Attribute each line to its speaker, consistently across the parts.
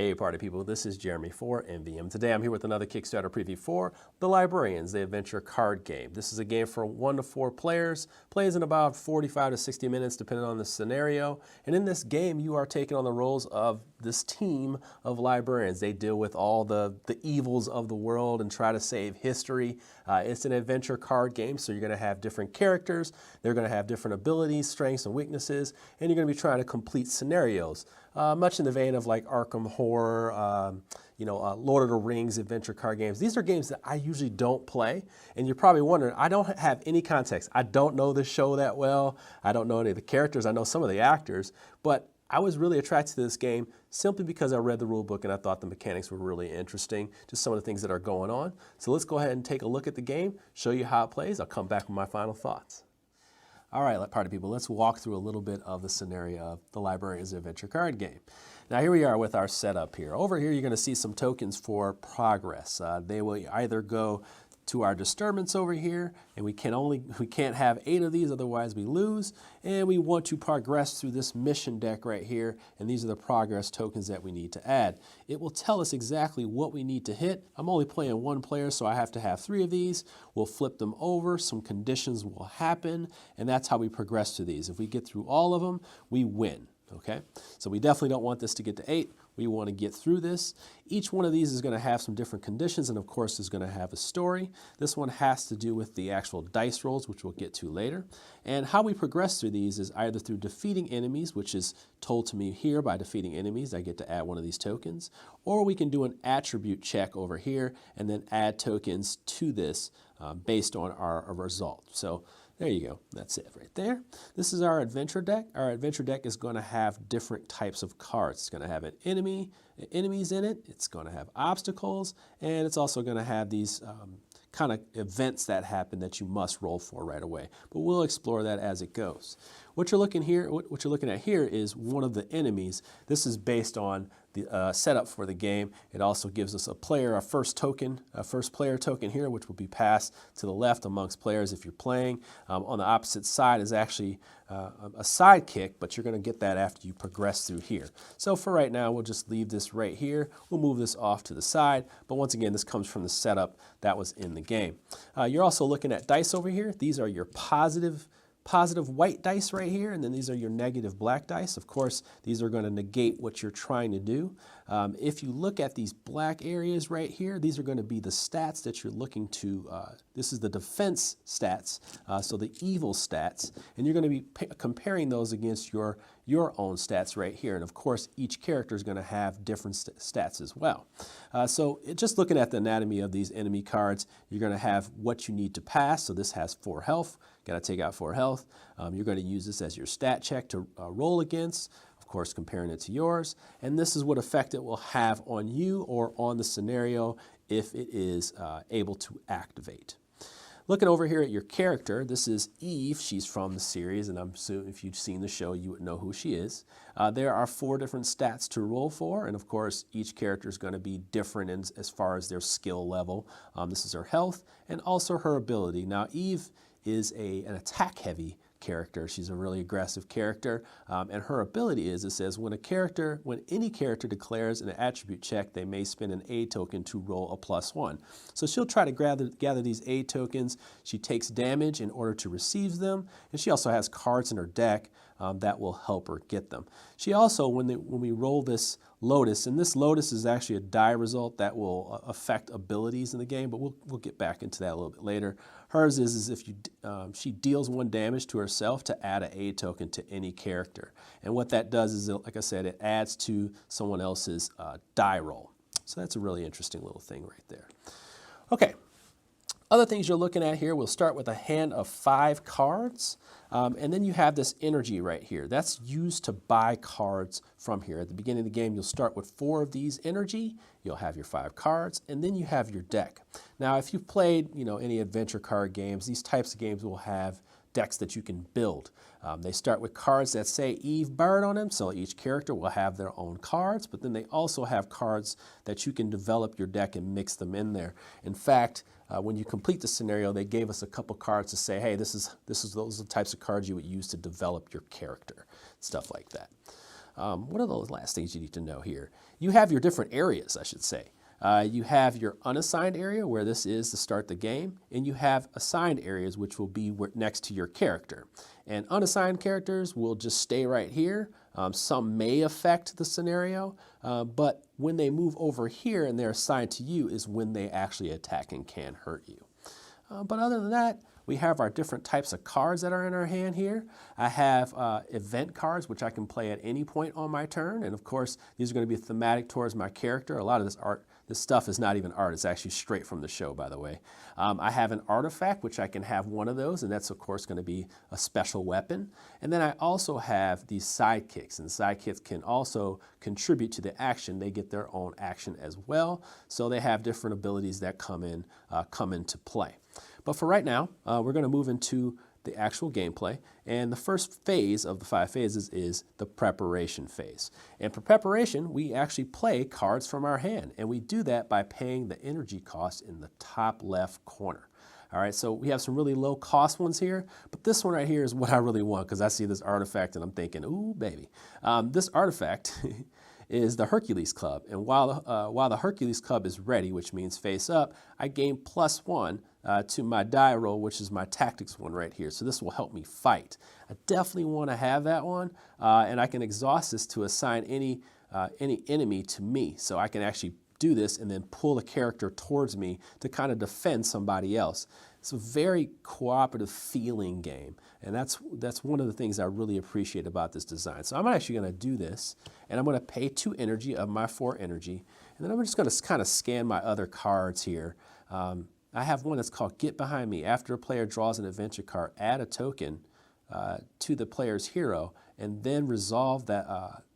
Speaker 1: Hey party people, this is Jeremy for MVM. Today I'm here with another Kickstarter preview for The Librarians, the adventure card game. This is a game for 1 to 4 players, plays in about 45 to 60 minutes depending on the scenario. And in this game you are taking on the roles of this team of librarians. They deal with all the evils of the world and try to save history. It's an adventure card game, so you're going to have different characters, they're going to have different abilities, strengths and weaknesses, and you're going to be trying to complete scenarios. Much in the vein of like Arkham Horror, Lord of the Rings adventure card games. These are games that I usually don't play, and you're probably wondering, I don't have any context. I don't know this show that well. I don't know any of the characters. I know some of the actors, but I was really attracted to this game simply because I read the rule book and I thought the mechanics were really interesting, just some of the things that are going on. So let's go ahead and take a look at the game, show you how it plays. I'll come back with my final thoughts. All right, party people, let's walk through a little bit of the scenario of the Librarians adventure card game. Now here we are with our setup here. Over here you're going to see some tokens for progress. They will either go to our disturbance over here, and we can't have 8 of these, otherwise we lose. And we want to progress through this mission deck right here, and these are the progress tokens that we need to add. It will tell us exactly what we need to hit. I'm only playing 1 player, so I have to have 3 of these. We'll flip them over, some conditions will happen, and that's how we progress through these. If we get through all of them, we win. Okay, so we definitely don't want this to get to 8. We want to get through this. Each one of these is going to have some different conditions, and of course is going to have a story. This one has to do with the actual dice rolls, which we'll get to later. And how we progress through these is either through defeating enemies, which is told to me here. By defeating enemies, I get to add one of these tokens. Or we can do an attribute check over here and then add tokens to this based on our result. So there you go. That's it right there. This is our adventure deck. Our adventure deck is going to have different types of cards. It's going to have enemies in it. It's going to have obstacles, and it's also going to have these kind of events that happen that you must roll for right away. But we'll explore that as it goes. What you're looking at here is one of the enemies. This is based on the setup for the game. It also gives us a first player token here, which will be passed to the left amongst players if you're playing. On the opposite side is actually a sidekick, but you're going to get that after you progress through here. So for right now, we'll just leave this right here. We'll move this off to the side, but once again, this comes from the setup that was in the game. You're also looking at dice over here. These are your positive white dice right here, and then these are your negative black dice. Of course, these are going to negate what you're trying to do. If you look at these black areas right here, these are going to be the stats that you're looking to. This is the defense stats, so the evil stats, and you're going to be comparing those against your own stats right here. And of course, each character is going to have different stats as well. So just looking at the anatomy of these enemy cards, you're going to have what you need to pass. So this has 4 health. Got to take out 4 health. You're going to use this as your stat check to roll against, of course, comparing it to yours. And this is what effect it will have on you or on the scenario if it is able to activate. Looking over here at your character, this is Eve. She's from the series, and I'm assuming if you've seen the show, you would know who she is. There are 4 different stats to roll for, and of course, each character is going to be different as far as their skill level. This is her health and also her ability. Now, Eve is an attack-heavy character. She's a really aggressive character, and her ability is, it says, when any character declares an attribute check, they may spend an aid token to roll a +1. So she'll try to gather these aid tokens. She takes damage in order to receive them, and she also has cards in her deck that will help her get them. She also, when we roll this Lotus, and this Lotus is actually a die result that will affect abilities in the game, but we'll get back into that a little bit later. Hers is if she deals 1 damage to herself to add an aid token to any character. And what that does is, like I said, it adds to someone else's die roll. So that's a really interesting little thing right there. Okay. Other things you're looking at here, we'll start with a hand of 5 cards, and then you have this energy right here. That's used to buy cards from here. At the beginning of the game, you'll start with 4 of these energy, you'll have your 5 cards, and then you have your deck. Now, if you've played any adventure card games, these types of games will have decks that you can build. They start with cards that say Eve Bird on them, so each character will have their own cards, but then they also have cards that you can develop your deck and mix them in there. In fact, when you complete the scenario, they gave us a couple cards to say, hey, those are the types of cards you would use to develop your character, stuff like that. What are those last things you need to know here? You have your different areas, I should say. You have your unassigned area, where this is to start the game, and you have assigned areas, which will be next to your character. And unassigned characters will just stay right here. Some may affect the scenario, but when they move over here and they're assigned to you is when they actually attack and can hurt you. But other than that, we have our different types of cards that are in our hand here. I have event cards, which I can play at any point on my turn. And of course, these are going to be thematic towards my character. A lot of this stuff is not even art. It's actually straight from the show, by the way. I have an artifact, which I can have one of those, and that's of course going to be a special weapon. And then I also have these sidekicks, and sidekicks can also contribute to the action. They get their own action as well. So they have different abilities that come into play. But for right now, we're going to move into the actual gameplay. And the first phase of the 5 phases is the preparation phase. And for preparation, we actually play cards from our hand. And we do that by paying the energy cost in the top left corner. All right, so we have some really low cost ones here, but this one right here is what I really want because I see this artifact and I'm thinking, ooh, baby. This artifact is the Hercules Club. And while the Hercules Club is ready, which means face up, I gain +1 to my die roll, which is my tactics one right here. So this will help me fight. I definitely want to have that one, and I can exhaust this to assign any enemy to me. So I can actually do this and then pull a character towards me to kind of defend somebody else. It's a very cooperative feeling game, and that's one of the things I really appreciate about this design. So I'm actually going to do this, and I'm going to pay 2 energy of my 4 energy, and then I'm just going to kind of scan my other cards here. I have one that's called Get Behind Me. After a player draws an adventure card, add a token to the player's hero, and then resolve that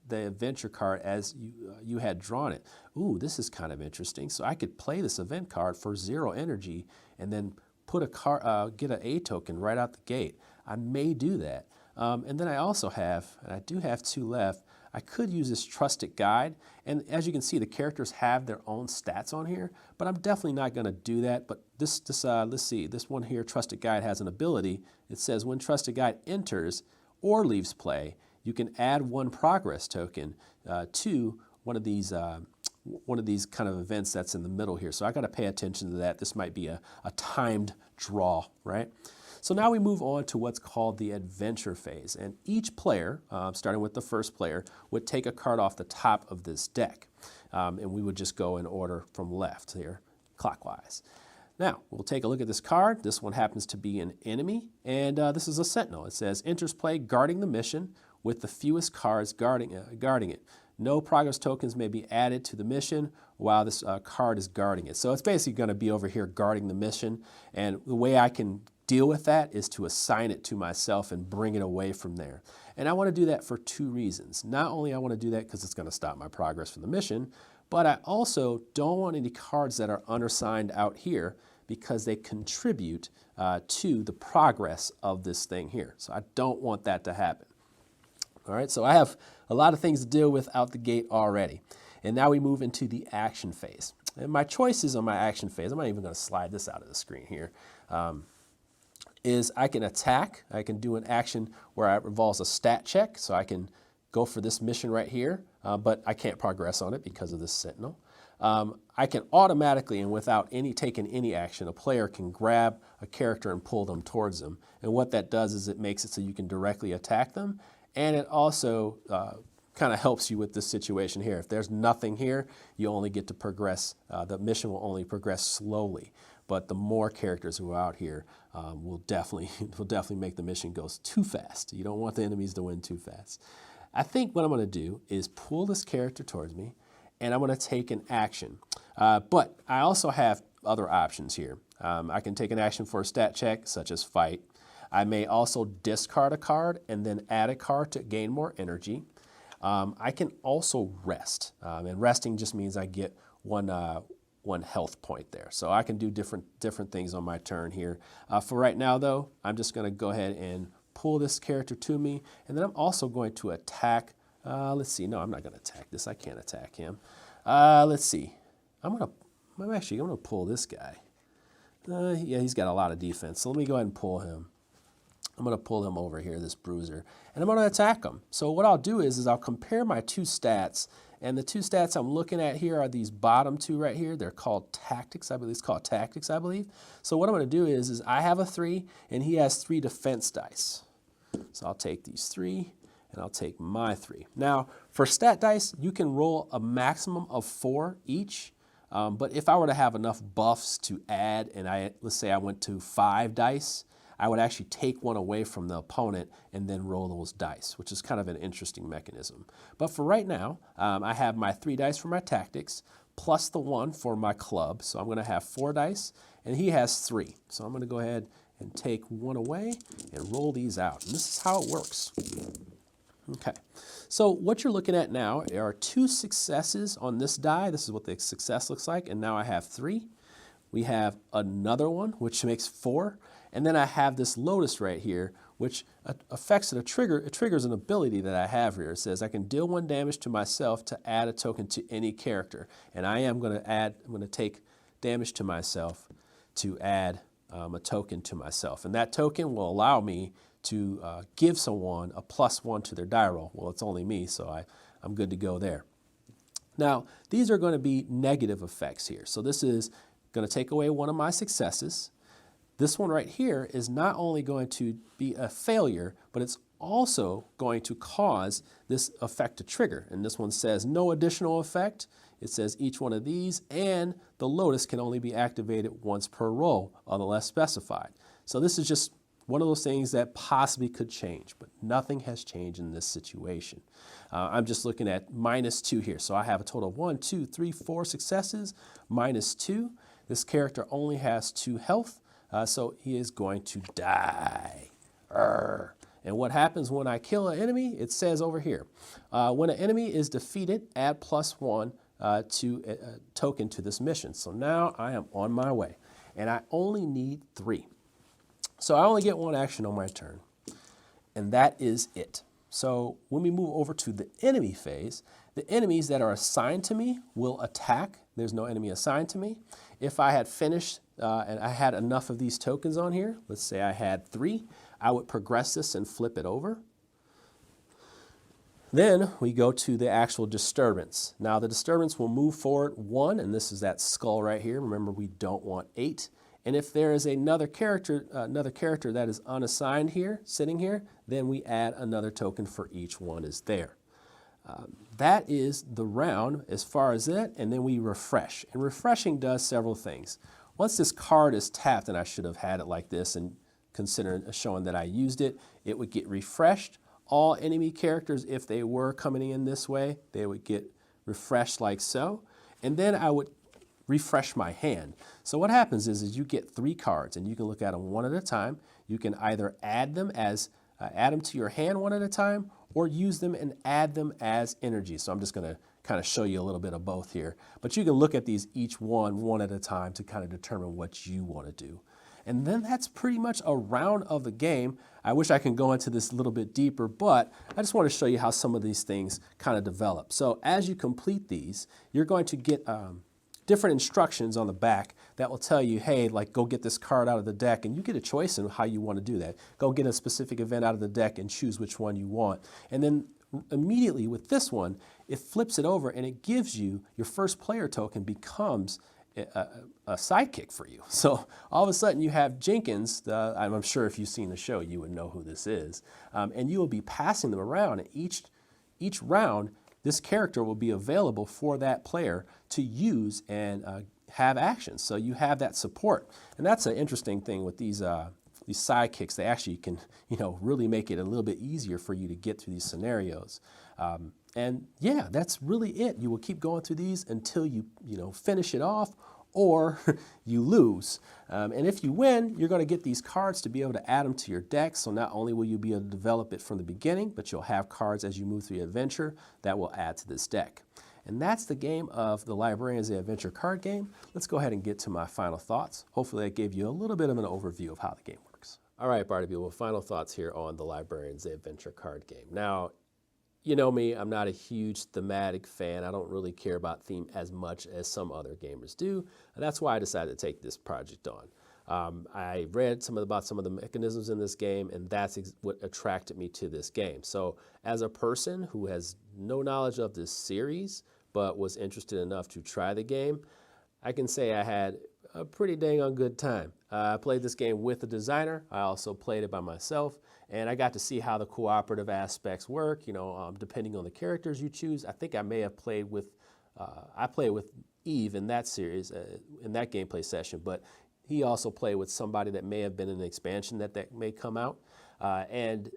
Speaker 1: the adventure card as you had drawn it. Ooh, this is kind of interesting. So I could play this event card for 0 energy, and then put a get an A token right out the gate. I may do that. And then I also have, and I do have 2 left, I could use this trusted guide. And as you can see, the characters have their own stats on here, but I'm definitely not going to do that. But let's see, this one here, trusted guide, has an ability. It says when trusted guide enters or leaves play, you can add 1 progress token to one of these kind of events that's in the middle here. So I got to pay attention to that. This might be a timed draw, right? So now we move on to what's called the adventure phase. And each player, starting with the first player, would take a card off the top of this deck. And we would just go in order from left here, clockwise. Now, we'll take a look at this card. This one happens to be an enemy, and this is a Sentinel. It says, enters play guarding the mission with the fewest cards guarding it. No progress tokens may be added to the mission while this card is guarding it. So it's basically going to be over here guarding the mission, and the way I can deal with that is to assign it to myself and bring it away from there. And I want to do that for 2 reasons. Not only I want to do that because it's going to stop my progress from the mission, but I also don't want any cards that are unassigned out here because they contribute to the progress of this thing here. So I don't want that to happen. All right, so I have a lot of things to deal with out the gate already. And now we move into the action phase. And my choices on my action phase, I'm not even going to slide this out of the screen here, is I can attack. I can do an action where it involves a stat check. So I can go for this mission right here, but I can't progress on it because of this Sentinel. I can automatically and without taking any action, a player can grab a character and pull them towards them. And what that does is it makes it so you can directly attack them. And it also kind of helps you with this situation here. If there's nothing here, you only get to progress. The mission will only progress slowly. But the more characters who are out here will definitely make the mission go too fast. You don't want the enemies to win too fast. I think what I'm going to do is pull this character towards me, and I'm going to take an action. But I also have other options here. I can take an action for a stat check, such as fight. I may also discard a card and then add a card to gain more energy. I can also rest, and resting just means I get one health point there. So I can do different things on my turn here. For right now, though, I'm just going to go ahead and pull this character to me, and then I'm also going to attack. Let's see. No, I'm not going to attack this. I can't attack him. Let's see. I'm actually going to pull this guy. Yeah, he's got a lot of defense. So let me go ahead and pull him. I'm going to pull him over here, this bruiser, and I'm going to attack him. So what I'll do is I'll compare my two stats, and the two stats I'm looking at here are these bottom two right here. They're called tactics, I believe. It's called tactics, I believe. So what I'm going to do is I have a 3, and he has 3 defense dice. So I'll take these 3, and I'll take my 3. Now, for stat dice, you can roll a maximum of 4 each. But if I were to have enough buffs to add, and let's say I went to 5 dice, I would actually take one away from the opponent and then roll those dice, which is kind of an interesting mechanism. But for right now, I have my 3 dice for my tactics, plus the 1 for my club. So I'm going to have 4 dice, and he has 3. So I'm going to go ahead and take 1 away and roll these out. And this is how it works. Okay, so what you're looking at now are 2 successes on this die. This is what the success looks like, and now I have 3. We have another one, which makes 4, and then I have this lotus right here, which affects a trigger. It triggers an ability that I have here. It says I can deal 1 damage to myself to add a token to any character, and I'm going to take damage to myself to add a token to myself, and that token will allow me to give someone a +1 to their die roll. Well, it's only me, so I'm good to go there. Now, these are going to be negative effects here. So this is going to take away one of my successes. This one right here is not only going to be a failure, but it's also going to cause this effect to trigger. And this one says no additional effect. It says each one of these, and the lotus can only be activated once per roll, unless specified. So this is just one of those things that possibly could change, but nothing has changed in this situation. I'm just looking at -2 here. So I have a total of 1, 2, 3, 4 successes, -2. This character only has 2 health, so he is going to die. Arrgh. And what happens when I kill an enemy? It says over here, when an enemy is defeated, add +1 to a token to this mission. So now I am on my way, and I only need 3. So I only get 1 action on my turn, and that is it. So when we move over to the enemy phase, the enemies that are assigned to me will attack. There's no enemy assigned to me. If I had finished and I had enough of these tokens on here, let's say I had 3, I would progress this and flip it over. Then we go to the actual disturbance. Now the disturbance will move forward 1, and this is that skull right here. Remember, we don't want 8. And if there is another character that is unassigned here, sitting here, then we add another token for each one is there. That is the round as far as that, and then we refresh. And refreshing does several things. Once this card is tapped, and I should have had it like this and consider showing that I used it, it would get refreshed. All enemy characters, if they were coming in this way, they would get refreshed like so. And then I would refresh my hand. So what happens is you get 3 cards, and you can look at them one at a time. You can either add them to your hand one at a time, or use them and add them as energy. So I'm just going to kind of show you a little bit of both here. But you can look at these each one at a time to kind of determine what you want to do. And then that's pretty much a round of the game. I wish I could go into this a little bit deeper, but I just want to show you how some of these things kind of develop. So as you complete these, you're going to get different instructions on the back that will tell you, hey, like go get this card out of the deck, and you get a choice in how you want to do that. Go get a specific event out of the deck and choose which one you want. And then immediately with this one, it flips it over and it gives you your first player token becomes a sidekick for you. So all of a sudden you have Jenkins, I'm sure if you've seen the show, you would know who this is. And you will be passing them around, and each round, this character will be available for that player to use and have actions. So you have that support. And that's an interesting thing with these sidekicks. They actually can, really make it a little bit easier for you to get through these scenarios. And yeah, that's really it. You will keep going through these until you finish it off, or you lose. And if you win, you're going to get these cards to be able to add them to your deck. So not only will you be able to develop it from the beginning, but you'll have cards as you move through your adventure that will add to this deck. And that's the game of the Librarians, the adventure card game. Let's go ahead and get to my final thoughts. Hopefully that gave you a little bit of an overview of how the game works. All right, Barnaby, well, final thoughts here on the Librarians, the adventure card game. Now, you know me, I'm not a huge thematic fan. I don't really care about theme as much as some other gamers do. And that's why I decided to take this project on. I read about some of the mechanisms in this game, and that's what attracted me to this game. So as a person who has no knowledge of this series, but was interested enough to try the game, I can say I had a pretty dang on good time. I played this game with the designer. I also played it by myself, and I got to see how the cooperative aspects work, depending on the characters you choose. I think I may have played with, I played with Eve in that series, in that gameplay session, but he also played with somebody that may have been in an expansion that may come out. And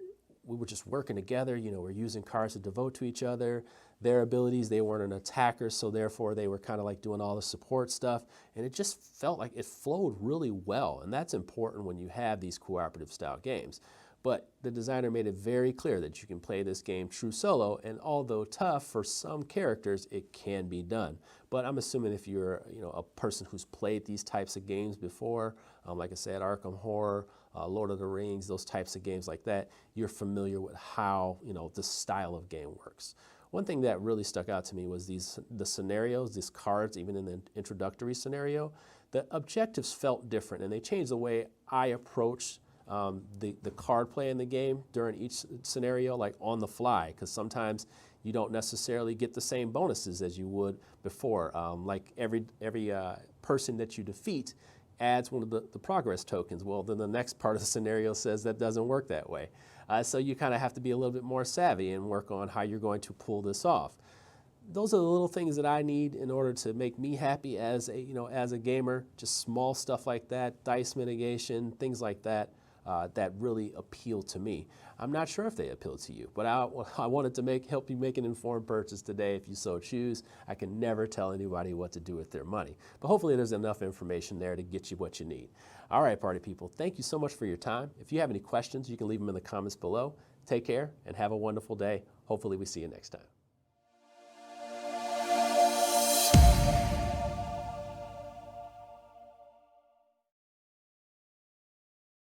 Speaker 1: we were just working together, we're using cards to devote to each other. Their abilities, they weren't an attacker, so therefore they were kind of like doing all the support stuff. And it just felt like it flowed really well. And that's important when you have these cooperative style games. But the designer made it very clear that you can play this game true solo, and although tough for some characters, it can be done. But I'm assuming if you're a person who's played these types of games before, like I said, Arkham Horror, Lord of the Rings, those types of games like that, you're familiar with how the style of game works. One thing that really stuck out to me was the scenarios, these cards, even in the introductory scenario, the objectives felt different, and they changed the way I approached the card play in the game during each scenario, like on the fly, because sometimes you don't necessarily get the same bonuses as you would before. Like every person that you defeat adds one of the progress tokens. Well, then the next part of the scenario says that doesn't work that way. So you kind of have to be a little bit more savvy and work on how you're going to pull this off. Those are the little things that I need in order to make me happy as a gamer. Just small stuff like that, dice mitigation, things like that. That really appeal to me. I'm not sure if they appeal to you, but I wanted to help you make an informed purchase today if you so choose. I can never tell anybody what to do with their money, but hopefully there's enough information there to get you what you need. All right, party people, thank you so much for your time. If you have any questions, you can leave them in the comments below. Take care and have a wonderful day. Hopefully we see you next time.